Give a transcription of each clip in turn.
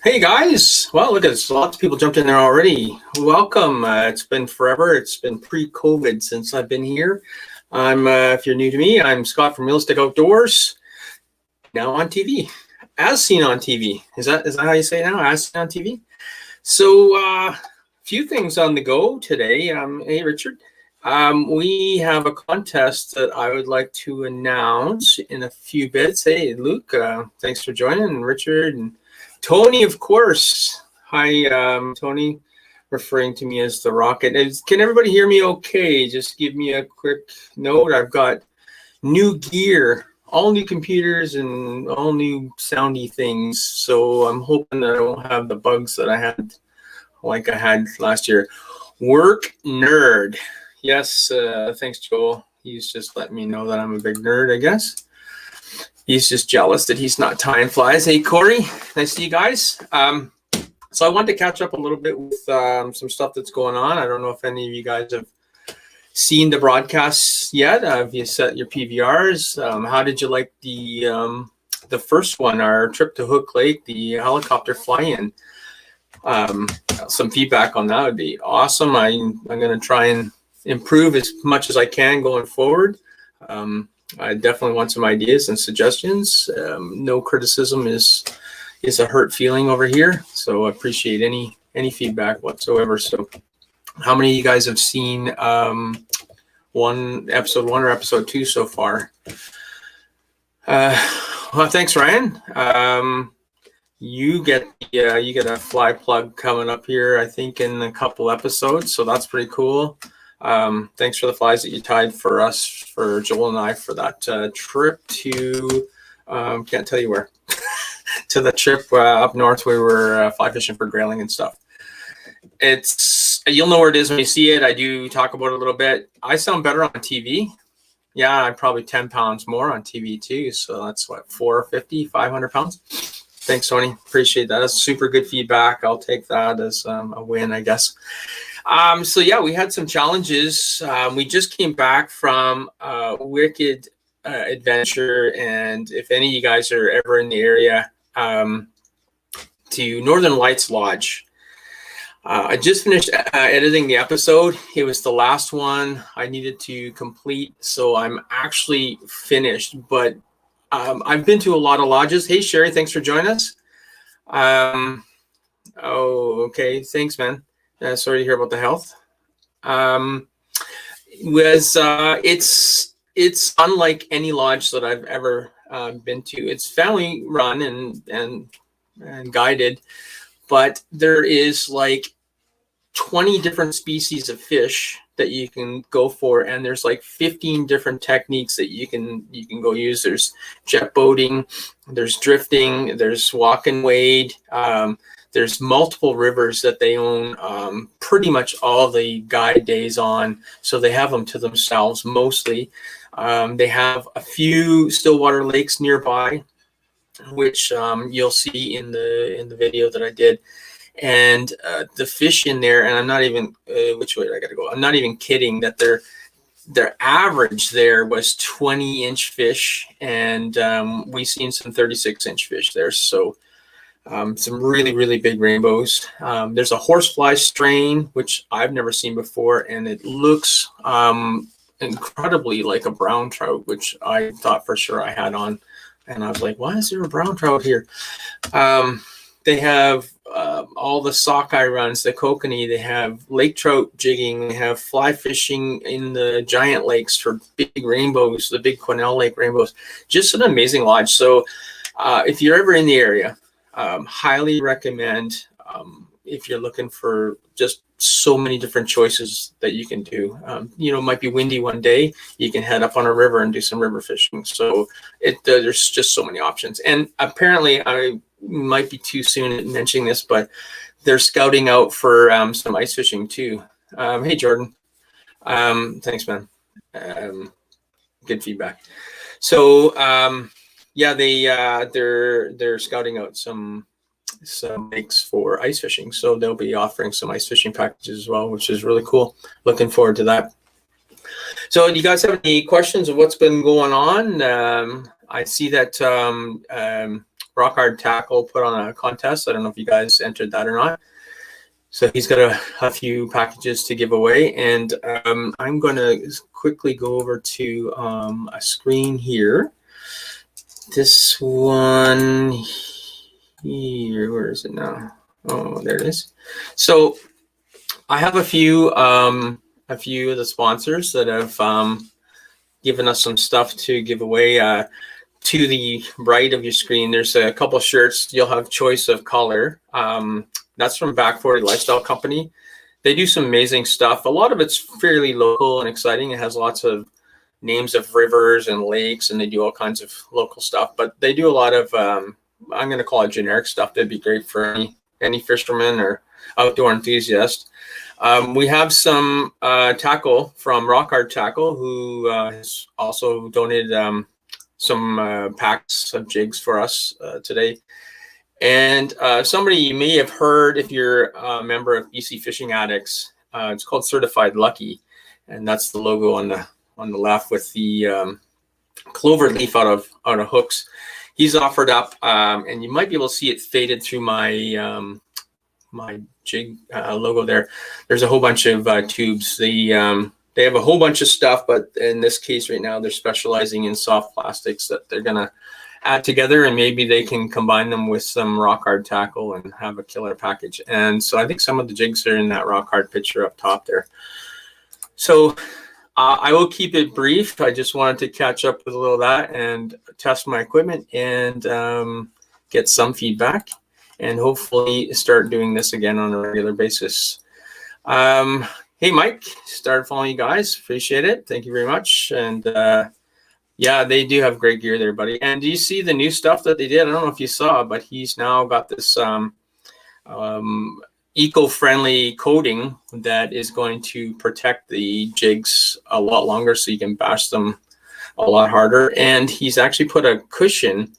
Hey guys, well look at this, lots of people jumped in there already. Welcome. It's been forever. It's been pre-COVID since I've been here. If you're new to me, I'm Scott from Realistic Outdoors, now on TV, as seen on TV. Is that how you say it now, as seen on TV? So few things on the go today. Hey Richard, we have a contest that I would like to announce in a few bits. Hey Luke, thanks for joining, and Richard and Tony, of course. Hi, Tony, referring to me as the Rocket. Can everybody hear me okay? Just give me a quick note. I've got new gear, all new computers and all new soundy things. So I'm hoping that I don't have the bugs that I had last year. Work nerd. Yes, thanks, Joel. He's just letting me know that I'm a big nerd, I guess. He's just jealous that he's not tying flies. Hey, Corey, nice to see you guys. So I want to catch up a little bit with some stuff that's going on. I don't know if any of you guys have seen the broadcasts yet. Have you set your PVRs? How did you like the first one, our trip to Hook Lake, the helicopter fly-in? Some feedback on that would be awesome. I'm going to try and improve as much as I can going forward. I definitely want some ideas and suggestions. No criticism is a hurt feeling over here, so I appreciate any feedback whatsoever. So, how many of you guys have seen episode 1 or episode 2 so far? Well, thanks, Ryan. You get a fly plug coming up here, I think, in a couple episodes, so that's pretty cool. Thanks for the flies that you tied for us, for Joel and I, for that trip to, can't tell you where, to the trip up north. We were fly fishing for grayling and stuff. You'll know where it is when you see it. I do talk about it a little bit. I sound better on TV. Yeah, I'm probably 10 pounds more on TV too. So that's what, 450, 500 pounds. Thanks, Tony. Appreciate that. That's super good feedback. I'll take that as a win, I guess. So yeah, we had some challenges. We just came back from Wicked Adventure, and if any of you guys are ever in the area, to Northern Lights Lodge. I just finished editing the episode. It was the last one I needed to complete, so I'm actually finished. But I've been to a lot of lodges. Hey, Sherry, thanks for joining us. Oh, okay. Thanks, man. Sorry to hear about the health. It's unlike any lodge that I've ever been to. It's family run and guided, but there is like 20 different species of fish that you can go for, and there's like 15 different techniques that you can go use. There's jet boating, there's drifting, there's walk and wade. There's multiple rivers that they own pretty much all the guide days on, so they have them to themselves mostly. They have a few stillwater lakes nearby, which you'll see in the video that I did. And the fish in there, and I'm not even which way I got to go. I'm not even kidding that their average there was 20-inch fish, and we seen some 36-inch fish there. So some really, really big rainbows. There's a horsefly strain, which I've never seen before, and it looks incredibly like a brown trout, which I thought for sure I had on. And I was like, why is there a brown trout here? They have all the sockeye runs, the kokanee. They have lake trout jigging. They have fly fishing in the giant lakes for big rainbows, the big Quesnel Lake rainbows. Just an amazing lodge. So if you're ever in the area, highly recommend, if you're looking for just so many different choices that you can do. It might be windy one day, you can head up on a river and do some river fishing. So there's just so many options. And apparently, I might be too soon at mentioning this, but they're scouting out for some ice fishing too. Hey, Jordan. Thanks, man. Good feedback. So yeah, they're scouting out some lakes for ice fishing, so they'll be offering some ice fishing packages as well, which is really cool. Looking forward to that. So do you guys have any questions of what's been going on? I see that Rock Hard Tackle put on a contest. I don't know if you guys entered that or not. So he's got a few packages to give away, and I'm going to quickly go over to a screen here. This one here, where is it now? Oh, there it is. So I have a few of the sponsors that have given us some stuff to give away. To the right of your screen, there's a couple shirts. You'll have choice of color. That's from Back 40 Lifestyle Company. They do some amazing stuff. A lot of it's fairly local and exciting. It has lots of names of rivers and lakes, and they do all kinds of local stuff. But they do a lot of, I'm going to call it generic stuff. That'd be great for any fisherman or outdoor enthusiast. We have some tackle from Rock Hard Tackle, who has also donated some packs of jigs for us today. And somebody you may have heard if you're a member of BC Fishing Addicts, it's called Certified Lucky, and that's the logo on the left with the clover leaf out of hooks. He's offered up, and you might be able to see it faded through my my jig logo there. There's a whole bunch of tubes. They have a whole bunch of stuff, but in this case right now, they're specializing in soft plastics that they're gonna add together, and maybe they can combine them with some Rock Hard Tackle and have a killer package. And so I think some of the jigs are in that Rock Hard picture up top there. So I will keep it brief. I just wanted to catch up with a little of that and test my equipment and get some feedback, and hopefully start doing this again on a regular basis. Hey, Mike, started following you guys. Appreciate it. Thank you very much. And yeah, they do have great gear there, buddy. And do you see the new stuff that they did? I don't know if you saw, but he's now got this eco-friendly coating that is going to protect the jigs a lot longer, so you can bash them a lot harder. And he's actually put a cushion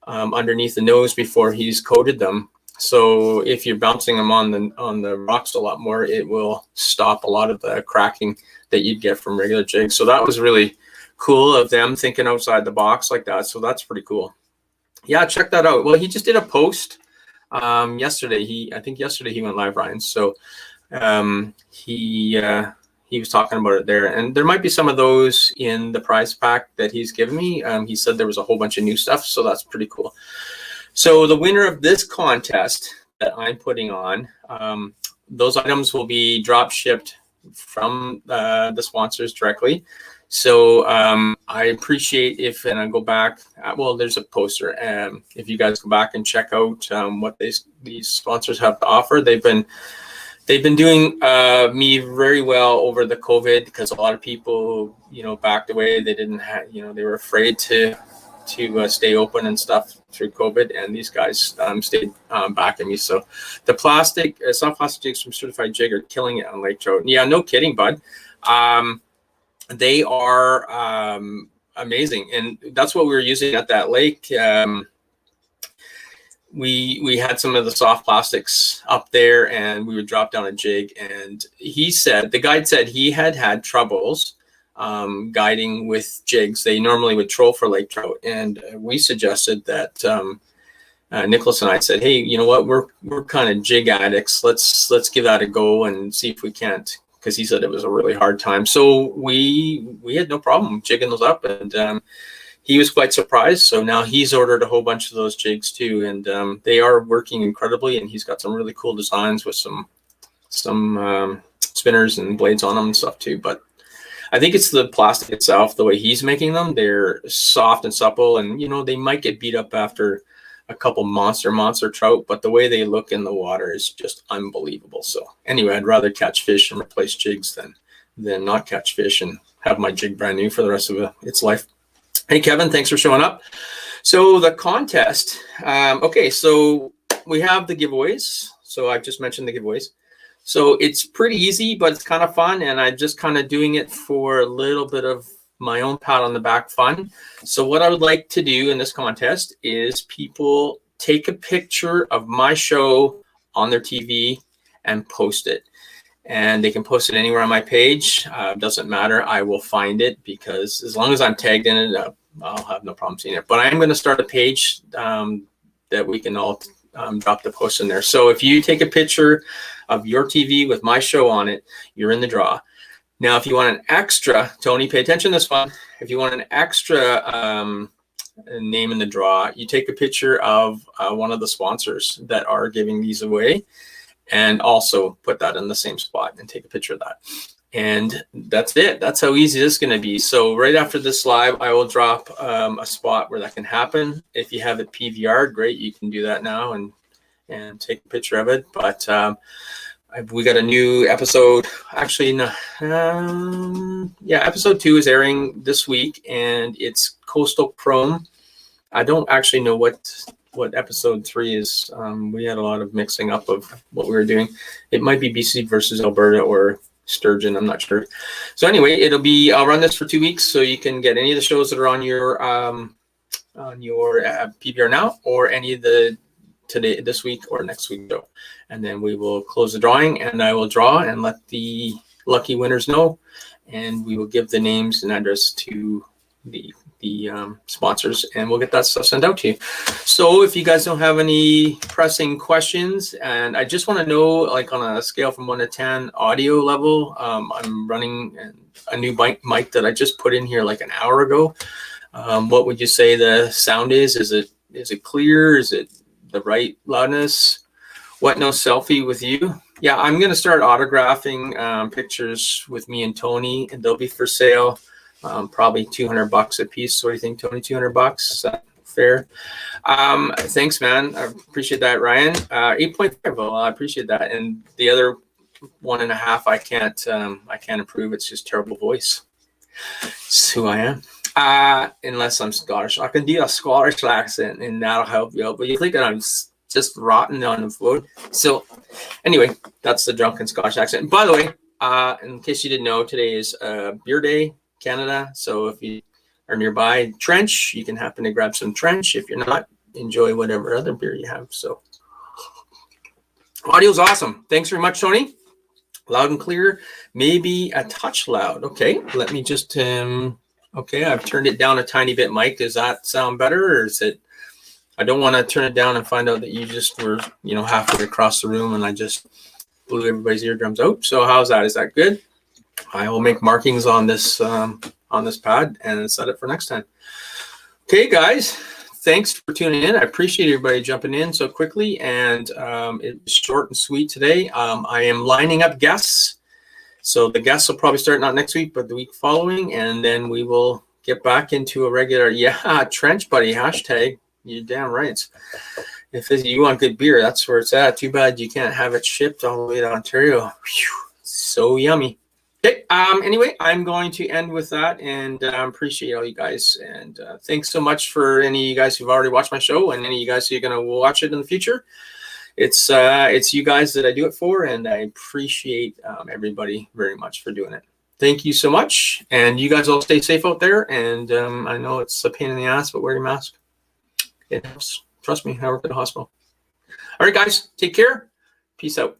underneath the nose before he's coated them. So if you're bouncing them on the rocks a lot more, it will stop a lot of the cracking that you'd get from regular jigs. So that was really cool of them thinking outside the box like that. So that's pretty cool. Yeah, check that out. Well, he just did a post yesterday. I think yesterday he went live, Ryan. So he was talking about it there, and there might be some of those in the prize pack that he's given me. He said there was a whole bunch of new stuff, so that's pretty cool. So the winner of this contest that I'm putting on, those items will be drop shipped from the sponsors directly. So I appreciate if, and I go back, well, there's a poster. If you guys go back and check out what these sponsors have to offer, they've been doing me very well over the COVID, because a lot of people, backed away. They didn't have, they were afraid to stay open and stuff through COVID, and these guys stayed backing me. So the soft plastic jigs from Certified Jig are killing it on lake trout. Yeah, no kidding, bud. They are amazing, and that's what we were using at that lake. We had some of the soft plastics up there, and we would drop down a jig, and the guide said he had troubles guiding with jigs. They normally would troll for lake trout, and we suggested that Nicholas and I said, hey, you know what, we're kind of jig addicts. Let's give that a go and see if we can't, because he said it was a really hard time. So we had no problem jigging those up, and he was quite surprised. So now he's ordered a whole bunch of those jigs too, and they are working incredibly, and he's got some really cool designs with some spinners and blades on them and stuff too. But I think it's the plastic itself, the way he's making them. They're soft and supple, and they might get beat up after a couple monster trout, but the way they look in the water is just unbelievable. So anyway, I'd rather catch fish and replace jigs than not catch fish and have my jig brand new for the rest of its life. Hey, Kevin, thanks for showing up. So the contest, okay, so we have the giveaways. So I've just mentioned the giveaways. So it's pretty easy, but it's kind of fun, and I'm just kind of doing it for a little bit of my own pat on the back fun. So what I would like to do in this contest is people take a picture of my show on their TV and post it. And they can post it anywhere on my page. Doesn't matter. I will find it, because as long as I'm tagged in it, I'll have no problem seeing it. But I am going to start a page that that we can all drop the post in there. So if you take a picture of your TV with my show on it, you're in the draw. Now, if you want an extra, Tony, pay attention to this one. If you want an extra name in the draw, you take a picture of one of the sponsors that are giving these away, and also put that in the same spot and take a picture of that. And that's it. That's how easy this is going to be. So right after this live, I will drop a spot where that can happen. If you have it PVR, great. You can do that now and take a picture of it. But we got a new episode. Actually, no, episode 2 is airing this week, and it's Coastal Chrome. I don't actually know what episode 3 is. We had a lot of mixing up of what we were doing. It might be BC versus Alberta or Sturgeon. I'm not sure. So anyway, I'll run this for 2 weeks, so you can get any of the shows that are on your PVR now, or any of the this week or next week show. And then we will close the drawing, and I will draw and let the lucky winners know, and we will give the names and address to the sponsors, and we'll get that stuff sent out to you. So if you guys don't have any pressing questions, and I just want to know, like on a scale from 1 to 10 audio level, I'm running a new mic that I just put in here like an hour ago. What would you say the sound is? Is it clear? Is it the right loudness? What no selfie with you? Yeah, I'm gonna start autographing pictures with me and Tony, and they'll be for sale. Probably $200 a piece. So what do you think, Tony? $200? Is that fair? Thanks, man. I appreciate that, Ryan. 8.5. Well, I appreciate that. And the other 1.5, I can't improve. It's just terrible voice. It's who I am. Unless I'm Scottish, I can do a Scottish accent, and that'll help you out. But you think that I'm just rotten on the food. So anyway, that's the drunken Scottish accent. By the way, in case you didn't know, today is Beer Day, Canada. So if you are nearby Trench, you can happen to grab some Trench. If you're not, enjoy whatever other beer you have. So audio's awesome. Thanks very much, Tony. Loud and clear, maybe a touch loud. Okay, let me just okay, I've turned it down a tiny bit. Mike, does that sound better, or is it? I don't want to turn it down and find out that you just were, halfway across the room and I just blew everybody's eardrums out. So how's that? Is that good? I will make markings on this pad and set it for next time. Okay, guys, thanks for tuning in. I appreciate everybody jumping in so quickly, and it was short and sweet today. I am lining up guests, so the guests will probably start not next week, but the week following, and then we will get back into a regular. Yeah, Trench buddy, hashtag. You're damn right. If you want good beer, that's where it's at. Too bad you can't have it shipped all the way to Ontario. Whew, so yummy. Okay. Anyway, I'm going to end with that, and appreciate all you guys. And thanks so much for any of you guys who've already watched my show, and any of you guys who are going to watch it in the future. It's you guys that I do it for, and I appreciate everybody very much for doing it. Thank you so much, and you guys all stay safe out there. And I know it's a pain in the ass, but wear your mask. It helps. Trust me, I work at a hospital. All right, guys, take care. Peace out.